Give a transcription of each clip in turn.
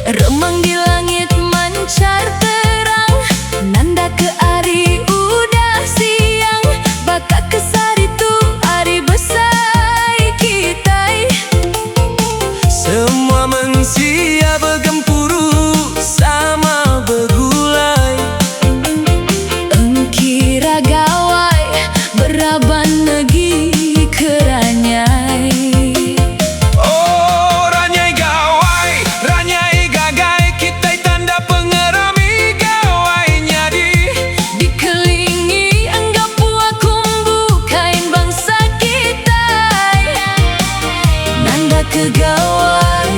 Remang di langit mancar terang, nanda ke hari udah siang. Baka kesar itu hari besar kita. Semua manusia bergempuru sama bergulai. Engkira gawai beraban negi keranyai. Oh, ranyai gawai, ranyai gagai, kita tanda pengerami gawai nyadi. Dikelilingi enggak puak kumbu kain bangsa kita. Nanda ke gawai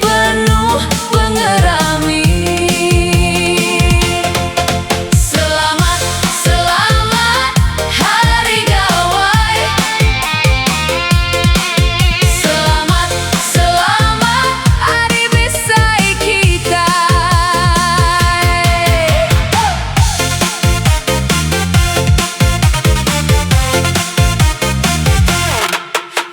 penuh pengerami. Selamat, selamat hari gawai. Selamat, selamat hari besar kita.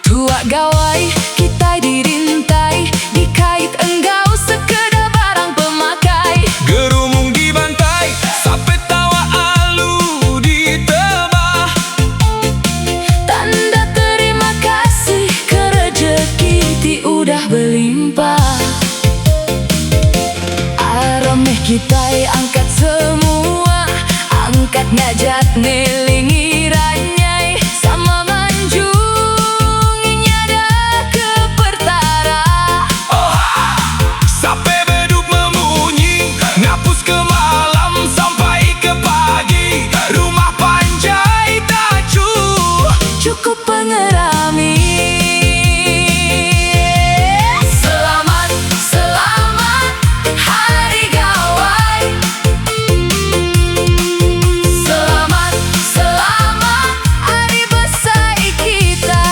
Tua gawai kita dirintai, dikait enggau sekedar barang pemakai. Gerumung dibantai, sampai tawa alu ditebah. Tanda terima kasih ke rezeki ti udah berlimpah. Arameh kita angkat semua, angkat ngajat nelingi ranyai. Sama manjungi nyada ke pertara. Sampai beduk memunyi, ngapus ke malam sampai ke pagi. Rumah panjai tacu, Cukup pengerami. Selamat, selamat hari gawai. Selamat, selamat hari besar kita.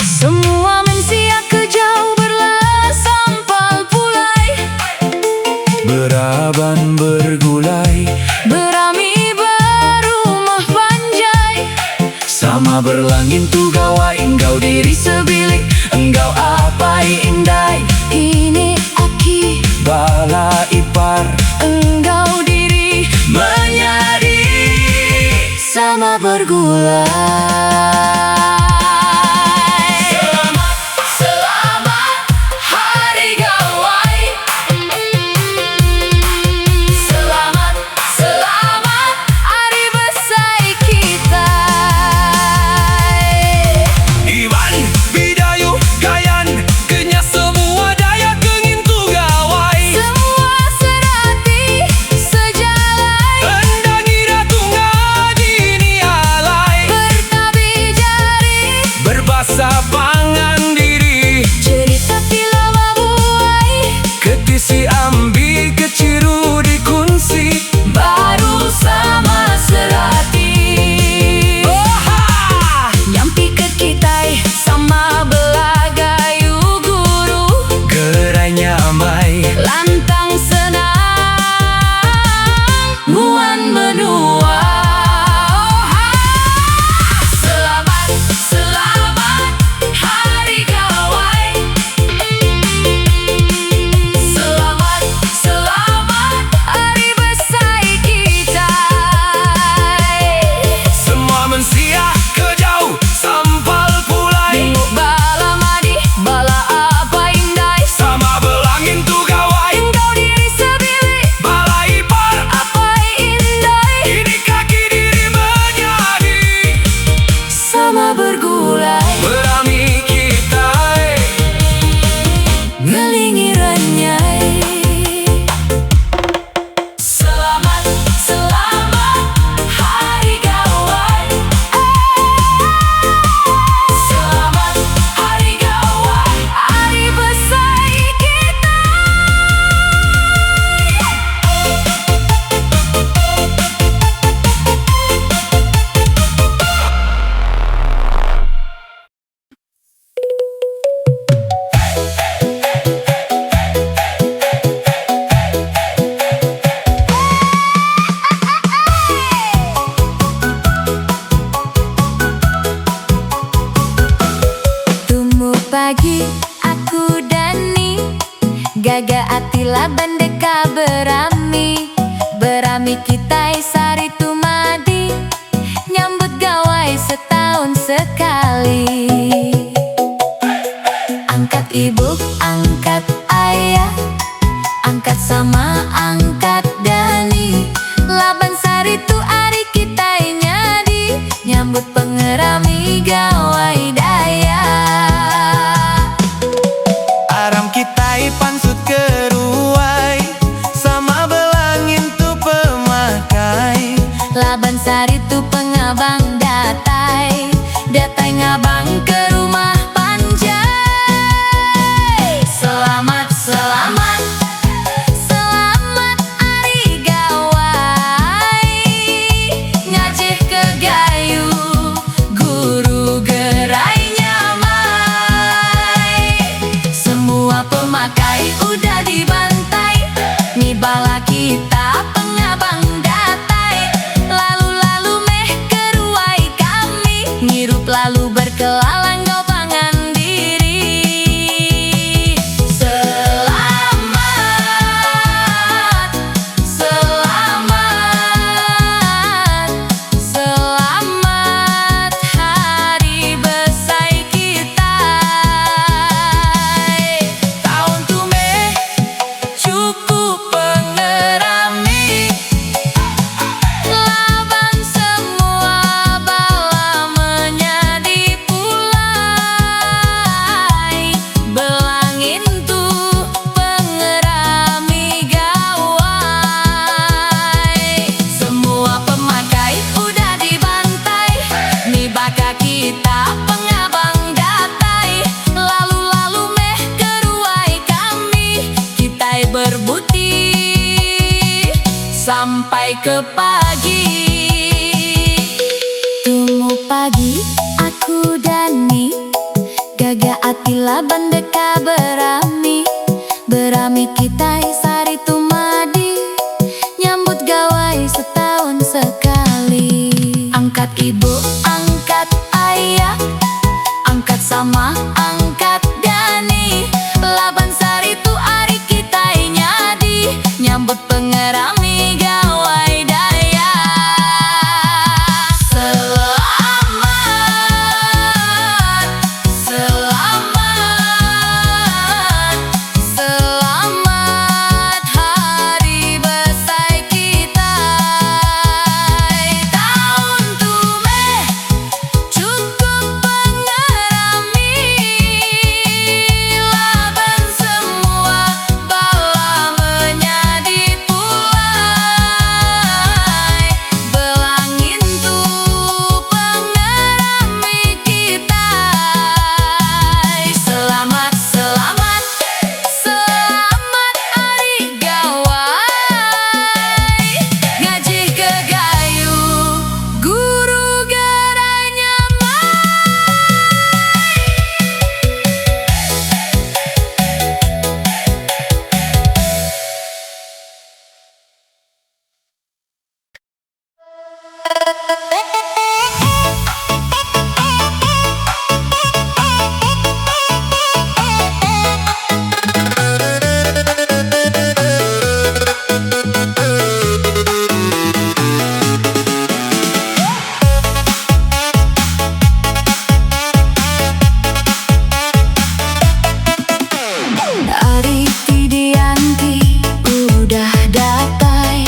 Semua manusia kejauh berlas sampal pulai. beraban bergulai, Berami berumah panjai. sama berlangin tu gawai. Engkau diri sebilik, engkau apai indai. Ini aki Bala ipar, engkau diri menyadi. sama bergulai. Selamat, selamat hari gawai. Selamat, selamat hari besar kita. Iwan, Bidayu, Gayan, kenya semua daya kengin tu gawai. Semua serati sejalai. Endangi ratu ngadi ni alai. gaga atila bandeka berami, berami kita sari tumadi, nyambut gawai setahun sekali. Angkat ibu, angkat ayah, angkat sama angkat Dani, laban sari tu ari kita nyadi, nyambut pengerami gawai daya. Aram kita pansut keruai, sama belangin tu pemakai, Laban sari tu pengabang datai, datai ngabang ke rumah Panjai. Selamat, selamat, selamat hari gawai, ngajih ke gayu, guru gerai nyamai. Semua pemakai udah dibantai, nih bala kita pengabang datai. Lalu-lalu meh keruai kami, ngirup lalu berkelalang gopangan diri. Selamat, selamat, selamat hari besar kita. Tahun tu meh cukup pengerami, laban semua bala menyadi pulai, belangin tu pengerami gawai. Semua pemakai udah dibantai, nih baka kita pengabang datai. Lalu-lalu meh keruai kami, kita berbuti sampai ke pagi. Tunggu pagi, aku Dani, gaga atila bandeka berami, berami kita sari tumadi, nyambut gawai setahun sekali. Angkat ibu, angkat ayah, angkat sama angkat Dani, laban sari tu ari kita nyadi, nyambut pengerami gawai daya. Selamat, selamat, selamat hari besar kita. Tahun tu meh cukup pengerami, laban semua bala menyadi pulai, belangin tu pengerami kita. Selamat, selamat, selamat hari gawai, ngajih ke gayu, guru gerai Ari Tidianti udah datai,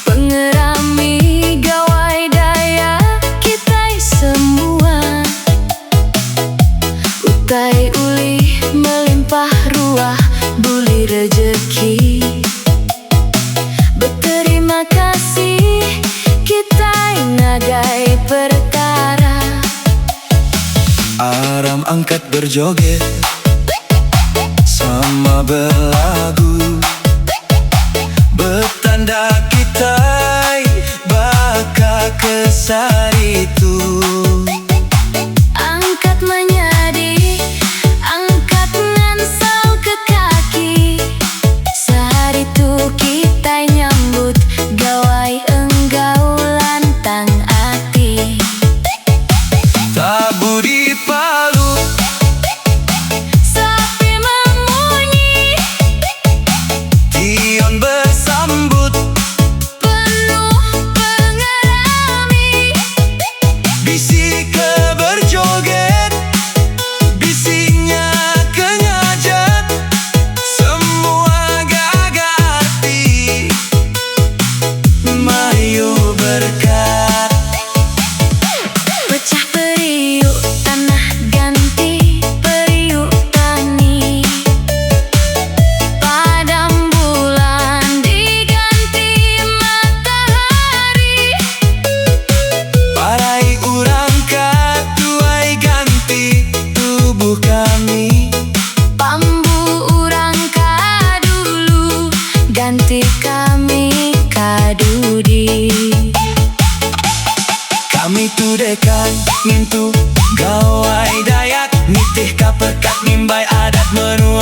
pengerami gawai daya kita semua. Utai uli melimpah ruah, buli rejeki. Berterima kasih kita ngagai perkara. Aram angkat berjoget sama belagu, betanda kita baka kesari itu. Angkat menyadi, angkat ngansal ke kaki, sehari tu kita nyambut gawai enggau lantang ati. Tabu di Palu, Sapi memulai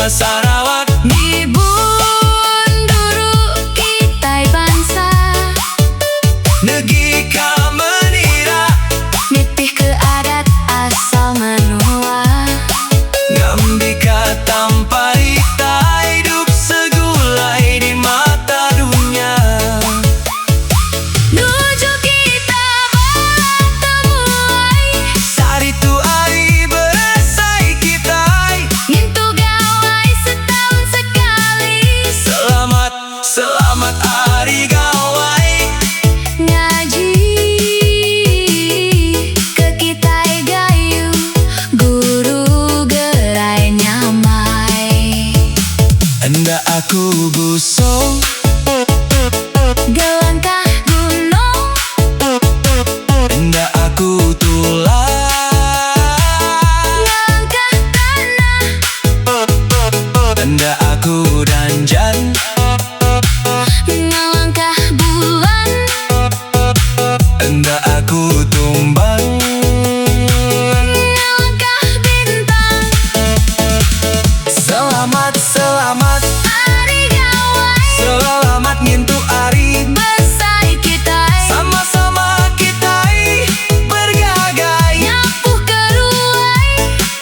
Sarawak Di Bunduru kita bangsa Negi ka menira Nitih ke adat asal menua Ngambika tanpa rita hidup segulai di mata dunia Nuju kita bertemuai Saritu ari beresai kita Ngintu gawai setahun sekali Selamat, selamat hari gawai Ngaji ke kita gayu Guru gerai nyamai Enda aku buso Gelangkah gunung Enda aku tulang Langkah tanah Enda aku danjan Ngelangkah bulan Enda aku tumbang Ngelangkah bintang Selamat, selamat Hari gawai Selamat ngintu ari Besai kita Sama-sama kita bergagai Nyapuh keruai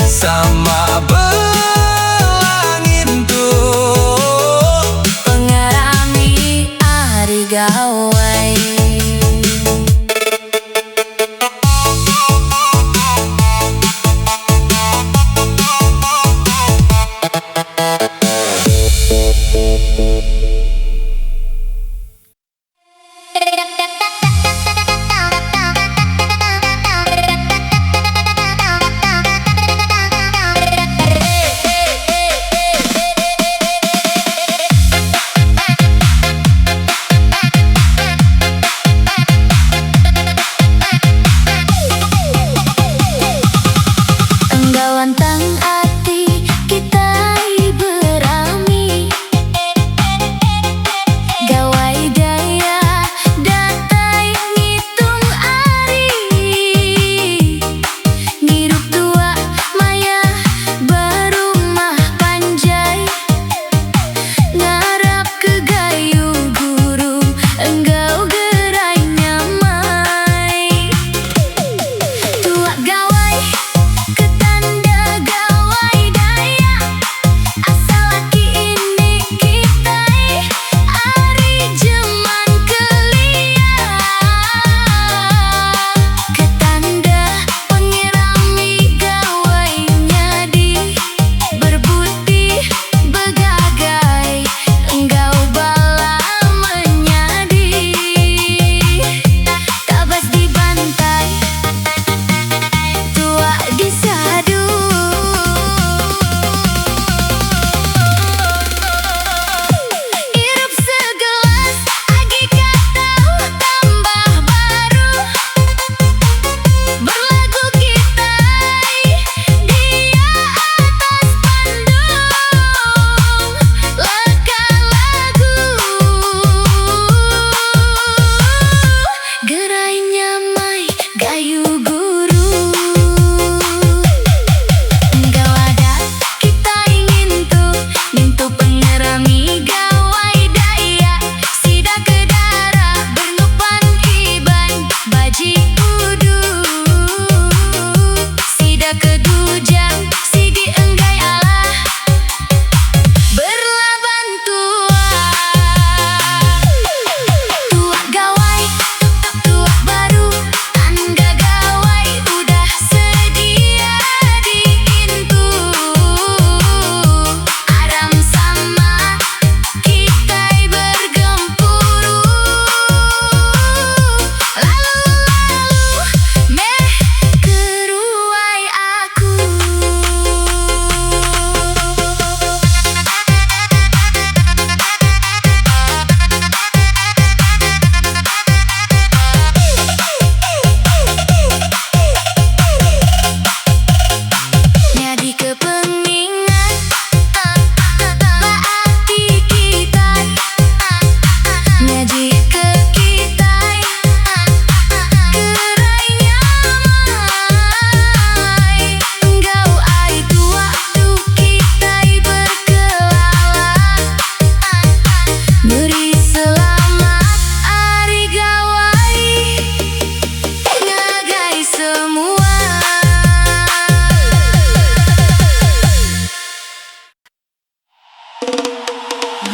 Sama belangin tuh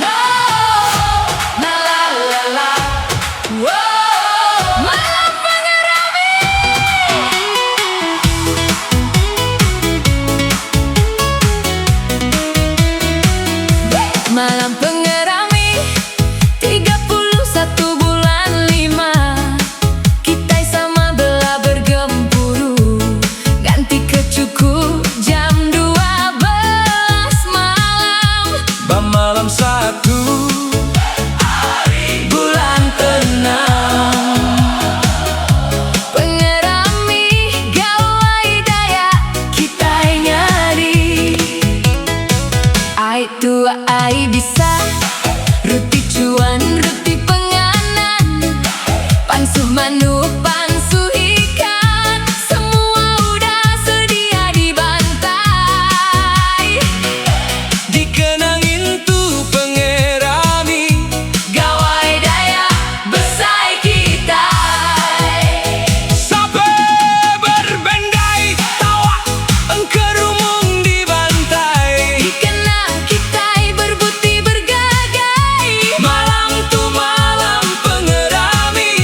La la la la. Wow, malam pengerami. Malam pengerami 31 bulan 5. Kita sama belah bergempuru, ganti kecukup jam 12 malam. Malam 1 Bulan 6. Pengerami gawai daya kita nyari. Ai tua ai bisa, ruti cuan ruti penganan, pansu manu pansu ikan, semua udah sedia dibantai. dikenangin tuh pengerami, Gawai daya besai kita. sampai berbendai tawa engkerumung dibantai. Dikenang kita berbuti bergagai. Malam tuh malam pengerami,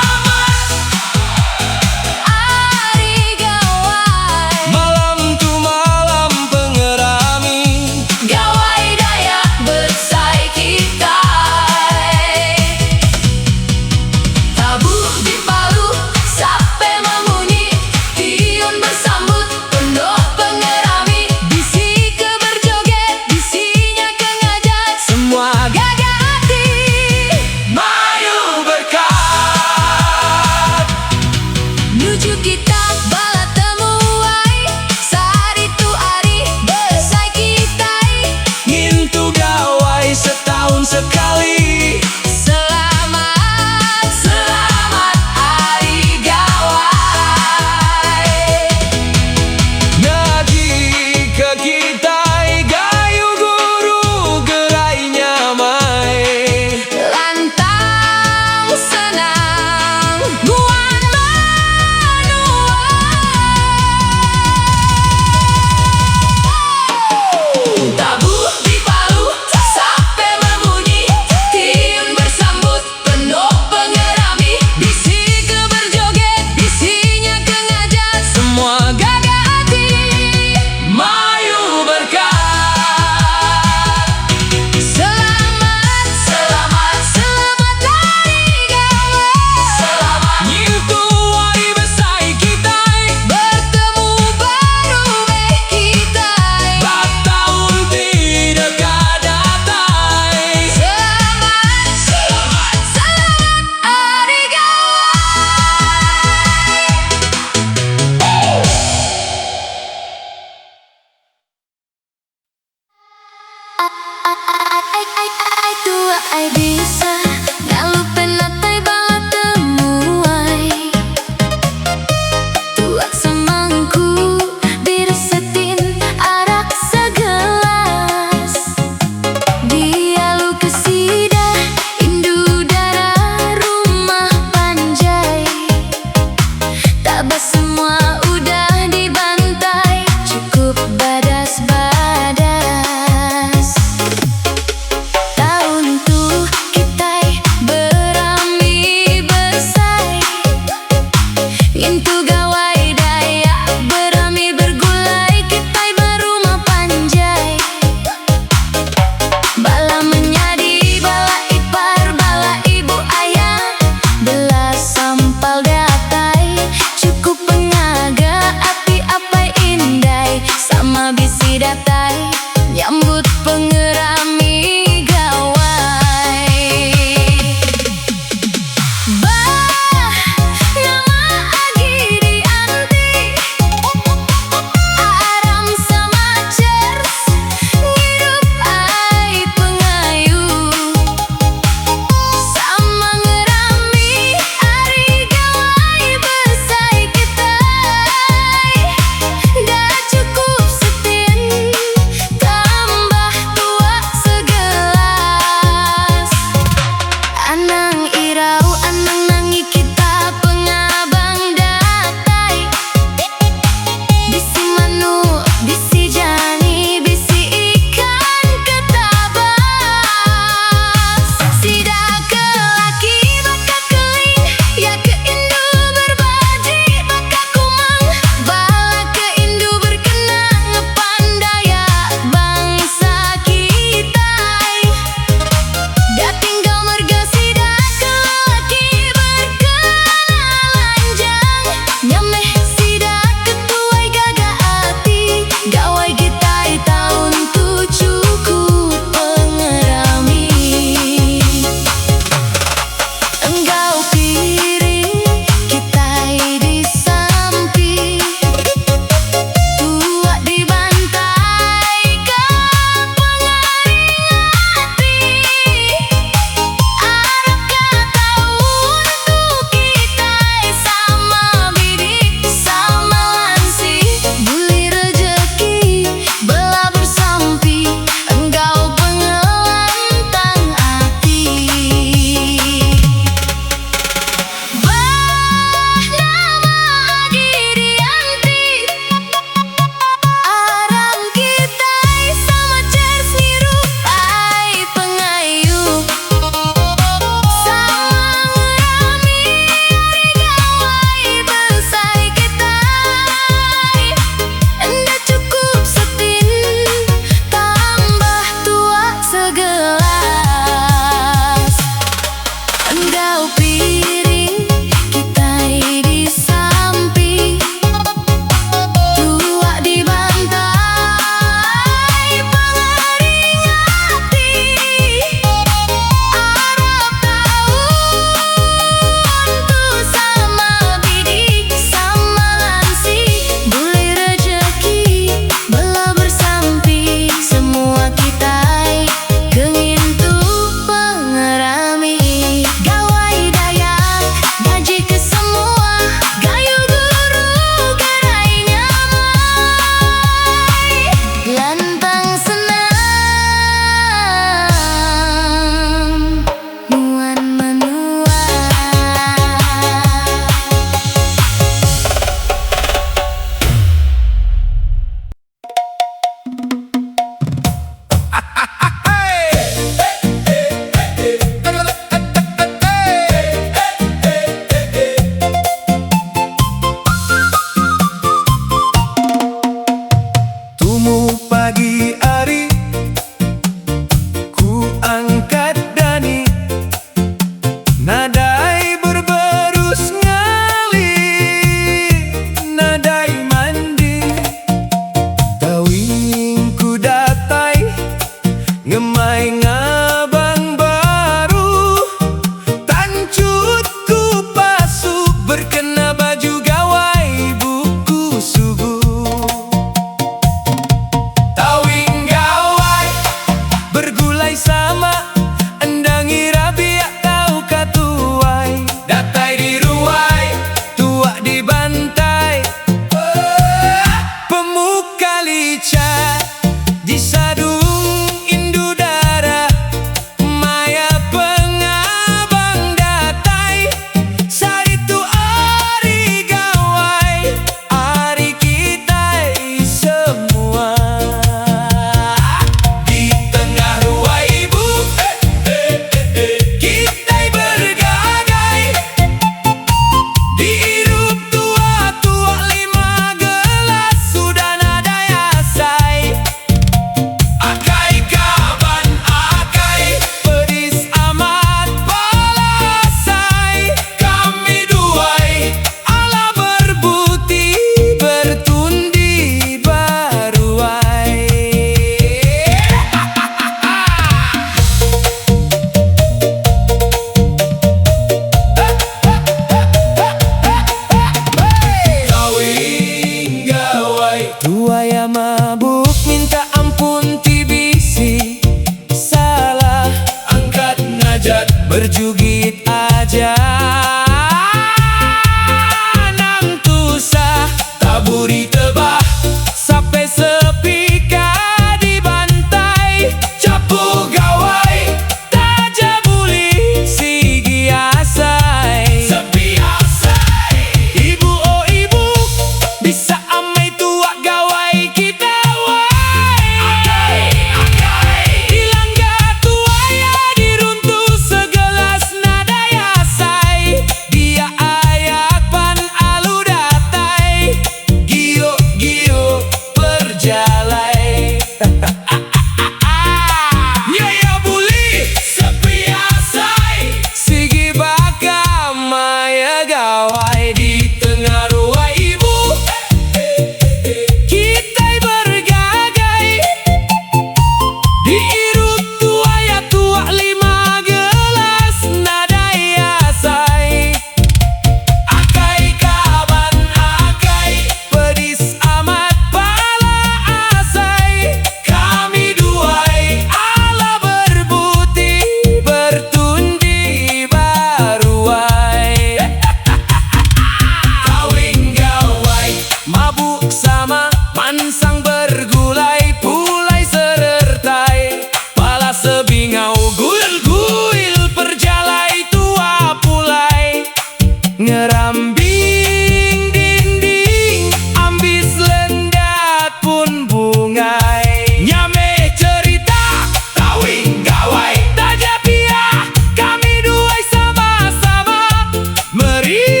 ngerambing dinding, ambis lendat pun bungai. Nyame cerita, tawing gawai, tajak piah, kami duai sama-sama. Meri,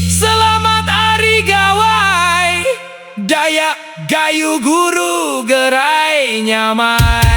selamat hari gawai, Dayak Gayu Guru Gerai Nyamai.